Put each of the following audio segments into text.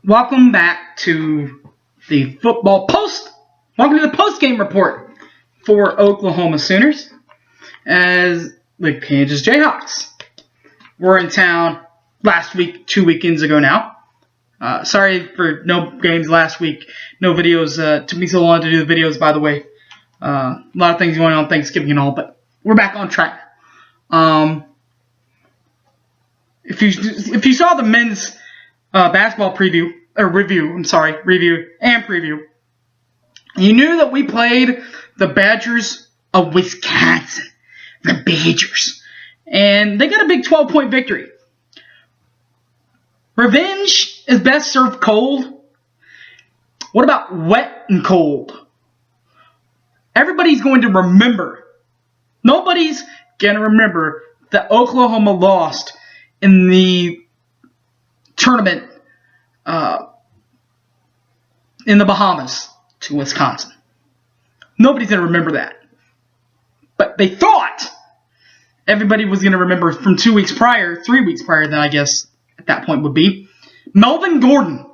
Welcome back to the Welcome to the post-game report for Oklahoma Sooners as the Kansas JayHAwks were in town last week, 2 weekends ago now. Sorry for no games last week, no videos. Took me so long to do the videos, by the way. A lot of things going on, Thanksgiving and all, but we're back on track. If you saw the men's basketball review and preview, you knew that we played the Badgers of Wisconsin, the Badgers, and they got a big 12-point victory. Revenge is best served cold. What about wet and cold? Everybody's going to remember. Nobody's going to remember that Oklahoma lost in the tournament in the Bahamas to Wisconsin. Nobody's going to remember that. But they thought everybody was going to remember from 3 weeks prior, then I guess at that point would be Melvin Gordon.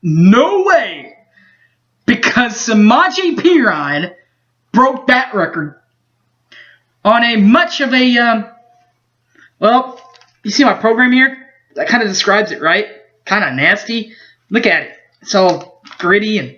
No way. Because Samaje Perine broke that record on a much of a, well, you see my program here? That kind of describes it, right? Kind of nasty. Look at it. It's all gritty, and,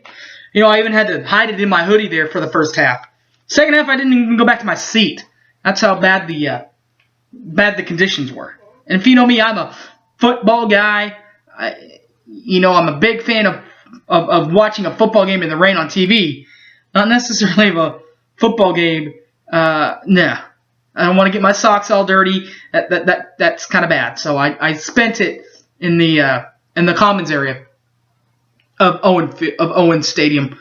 I even had to hide it in my hoodie there for the first half. Second half, I didn't even go back to my seat. That's how bad the conditions were. And if you know me, I'm a football guy. I'm a big fan of watching a football game in the rain on TV. Not necessarily of a football game. No. I don't want to get my socks all dirty. That's kind of bad. So I spent it in the commons area of Owen Stadium.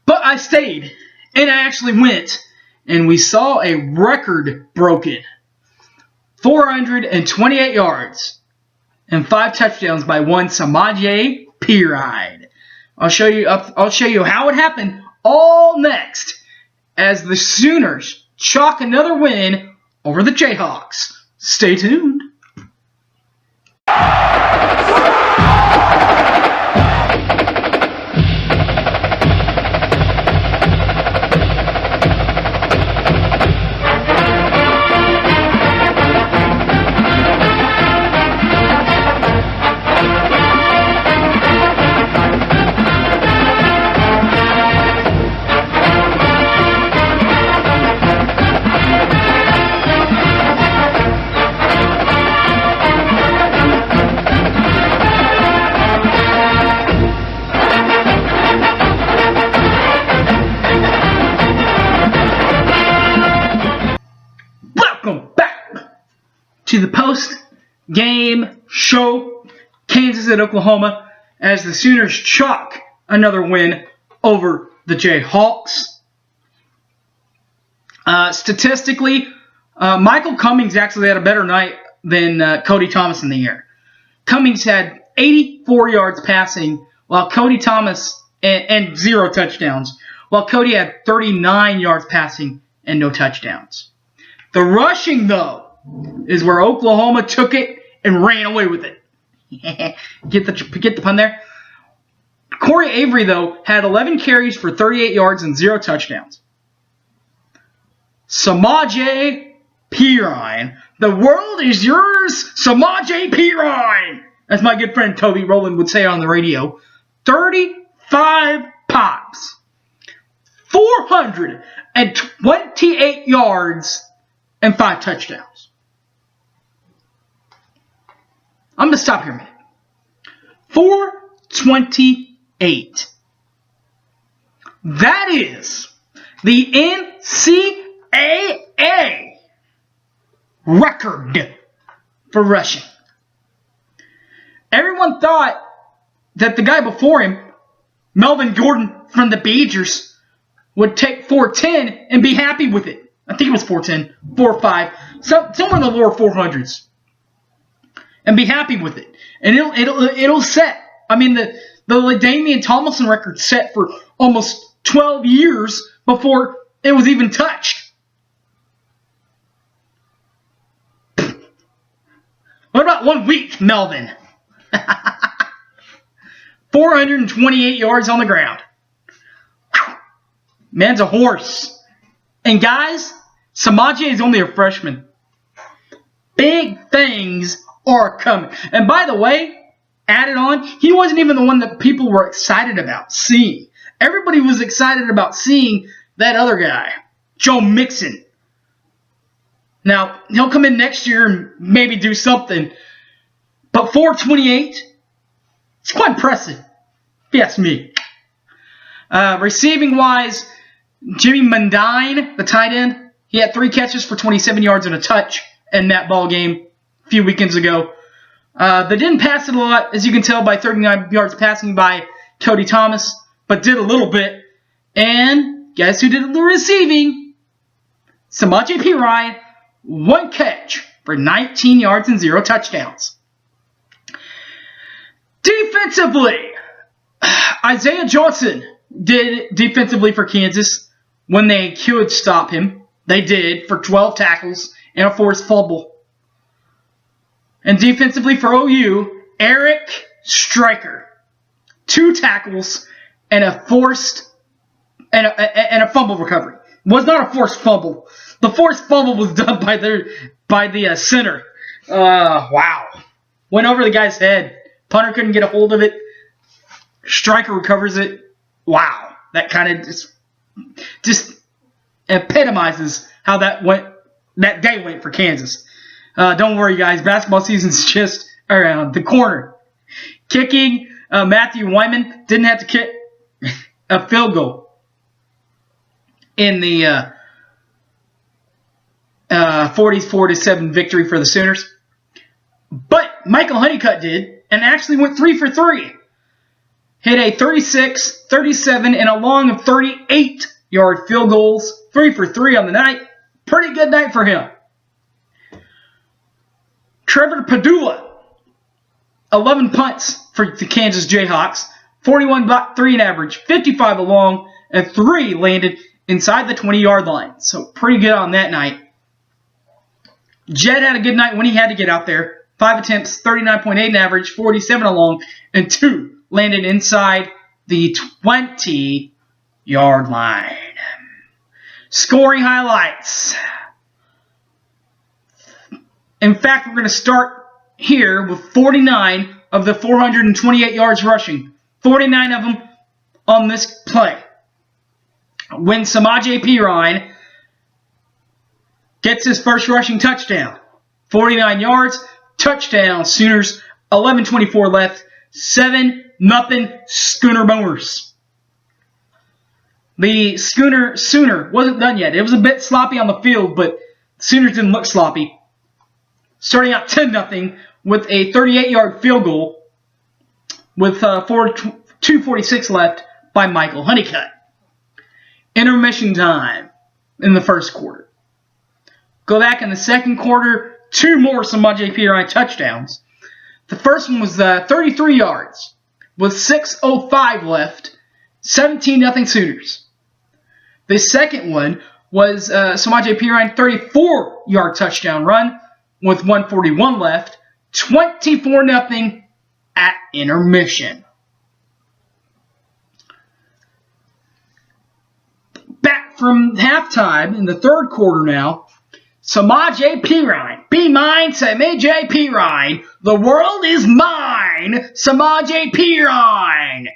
But I stayed, and I actually went, and we saw a record broken. 428 yards and 5 touchdowns by one Samaje Perine. I'll show you how it happened all next as the Sooners chalk another win over the JayHAwks. Stay tuned. To the post-game show, Kansas at Oklahoma, as the Sooners chalk another win over the JayHAwks. Statistically, Michael Cummings actually had a better night than Cody Thomas in the air. Cummings had 84 yards passing, while Cody Thomas and 0 touchdowns, while Cody had 39 yards passing and no touchdowns. The rushing, though, is where Oklahoma took it and ran away with it. Get the pun there? Corey Avery, though, had 11 carries for 38 yards and 0 touchdowns. Samaje Perine. The world is yours, Samaje Perine, as my good friend Toby Rowland would say on the radio. 35 pops. 428 yards and 5 touchdowns. I'm going to stop here a minute. 428. That is the NCAA record for rushing. Everyone thought that the guy before him, Melvin Gordon from the Badgers, would take 410 and be happy with it. I think it was 410, 405, somewhere in the lower 400s. And be happy with it. And it'll set. I mean, the Damian Tomlinson record set for almost 12 years before it was even touched. What about 1 week, Melvin? 428 yards on the ground. Man's a horse. And guys, Samaje is only a freshman. Big things are coming. And by the way, added on, he wasn't even the one that people were excited about seeing. Everybody was excited about seeing that other guy, Joe Mixon. Now, he'll come in next year and maybe do something. But 428, it's quite impressive, if you ask me. Receiving-wise, Jimmy Mundine, the tight end, he had 3 catches for 27 yards and a touch in that ball game a few weekends ago. They didn't pass it a lot, as you can tell by 39 yards passing by Cody Thomas, but did a little bit. And guess who did the receiving? Samaje Perine, 1 catch for 19 yards and 0 touchdowns. Defensively, Isaiah Johnson did defensively for Kansas when they could stop him. They did for 12 tackles and a forced fumble. And defensively for OU, Eric Stryker, 2 tackles and a forced and a fumble recovery. It was not a forced fumble. The forced fumble was done by the center. Wow, went over the guy's head. Punter couldn't get a hold of it. Stryker recovers it. Wow, that kind of just epitomizes how that day went for Kansas. Don't worry, guys. Basketball season's just around the corner. Kicking, Matthew Wyman didn't have to kick a field goal in the 44-7 victory for the Sooners. But Michael Honeycutt did, and actually went 3 for 3. Hit a 36, 37, and a long of 38-yard field goals. 3 for 3 on the night. Pretty good night for him. Trevor Padula, 11 punts for the Kansas JayHAwks. 41 block, 3 in average, 55 along, and 3 landed inside the 20-yard line. So pretty good on that night. Jed had a good night when he had to get out there. 5 attempts, 39.8 in average, 47 along, and 2 landed inside the 20-yard line. Scoring highlights. In fact, we're going to start here with 49 of the 428 yards rushing. 49 of them on this play. When Samaje Perine gets his first rushing touchdown. 49 yards, touchdown, Sooners, 11:24 left, 7-0 Schooner Boomers. The Sooner wasn't done yet. It was a bit sloppy on the field, but Sooners didn't look sloppy. Starting out 10-0 with a 38-yard field goal with 2:46 left by Michael Honeycutt. Intermission time in the first quarter. Go back in the second quarter, 2 more Samaje Perine touchdowns. The first one was 33 yards with 6:05 left, 17-0 Sooners. The second one was Samaje Perine 34-yard touchdown run with 1:41 left, 24-0 at intermission. Back from halftime in the third quarter now, Samaje Perine. Be mine, Samaje Perine. The world is mine, Samaje Perine.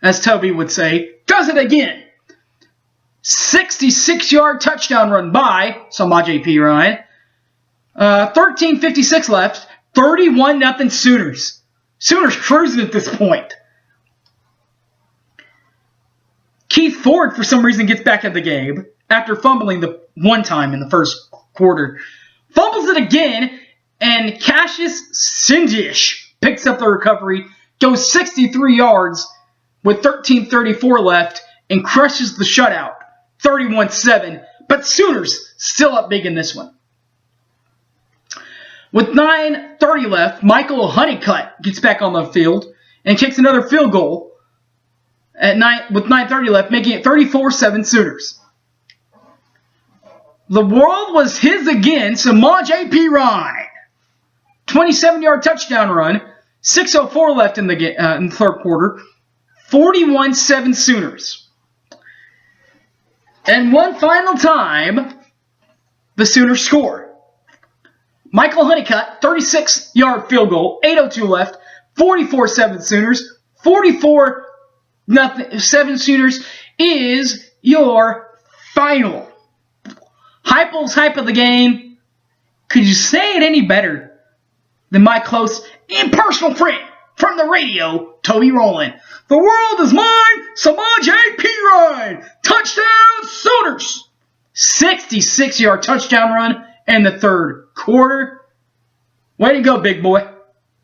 As Toby would say, does it again. 66-yard touchdown run by Samaje Perine. 13:56 left, 31-0 Sooners. Sooners cruising at this point. Keith Ford, for some reason, gets back at the game after fumbling the one time in the first quarter. Fumbles it again, and Cassius Sindish picks up the recovery, goes 63 yards with 13:34 left, and crushes the shutout, 31-7. But Sooners still up big in this one. With 9:30 left, Michael Honeycutt gets back on the field and kicks another field goal with 9:30 left, making it 34-7 Sooners. The world was his again, Samaje Perine. 27-yard touchdown run. 6:04 left in the third quarter. 41-7 Sooners. And one final time, the Sooners score. Michael Honeycutt, 36-yard field goal. 8:02 left. 44-7 Sooners. 44-7 Sooners is your final. Heupel's hype of the game. Could you say it any better than my close and personal friend from the radio, Toby Rowland? The world is mine, Samaje Perine. Touchdown Sooners. 66-yard touchdown run in the third quarter. Way to go, big boy.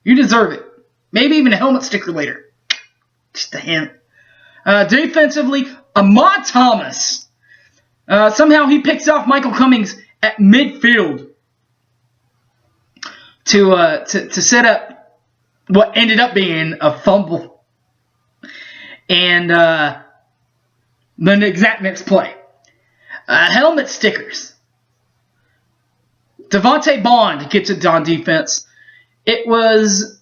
You deserve it. Maybe even a helmet sticker later. Just a hint. Defensively, Ahmad Thomas. Somehow he picks off Michael Cummings at midfield to set up what ended up being a fumble. And then the exact next play. Helmet stickers. Devontae Bond gets it on defense. It was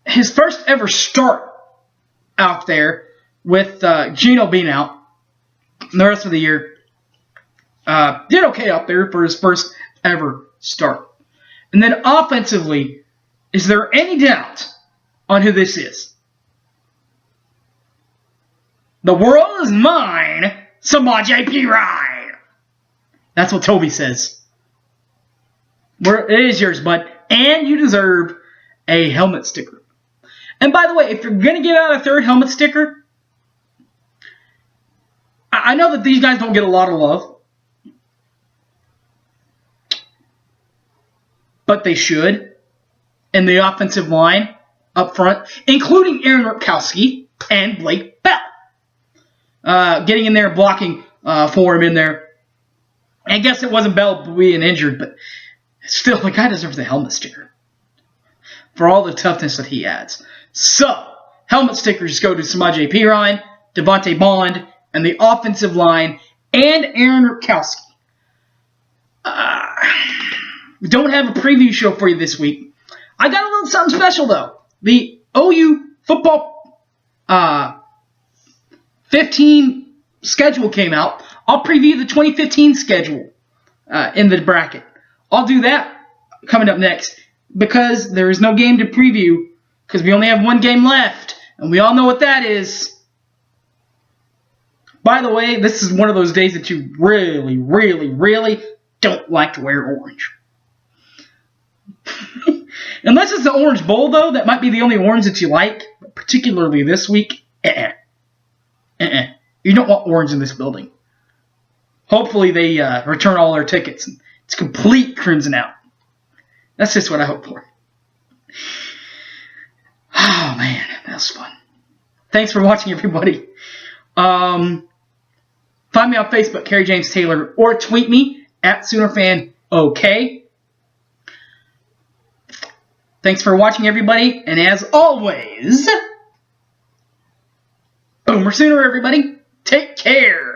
his first ever start out there with Geno being out. And the rest of the year, did okay out there for his first ever start. And then offensively, is there any doubt on who this is? The world is mine, Samaje Perine. That's what Toby says. It is yours, bud. And you deserve a helmet sticker. And by the way, if you're going to give out a third helmet sticker, I know that these guys don't get a lot of love. But they should. In the offensive line up front, including Aaron Ripkowski and Blake Bell. Getting in there, blocking for him in there. I guess it wasn't Bell being injured, but still, the guy deserves a helmet sticker for all the toughness that he adds. So, helmet stickers go to Samaje Perine, Devontae Bond, and the offensive line, and Aaron Ripkowski. We don't have a preview show for you this week. I got a little something special, though. The OU football 15 schedule came out. I'll preview the 2015 schedule in the bracket. I'll do that coming up next because there is no game to preview because we only have one game left, and we all know what that is. By the way, this is one of those days that you really, really, really don't like to wear orange. Unless it's the Orange Bowl, though, that might be the only orange that you like, particularly this week. You don't want orange in this building. Hopefully they return all their tickets. And it's complete crimson out. That's just what I hope for. Oh, man, that was fun. Thanks for watching, everybody. Find me on Facebook, Kerry James Taylor, or tweet me at SoonerFanOK. Thanks for watching, everybody, and as always, Boomer Sooner, everybody. Take care.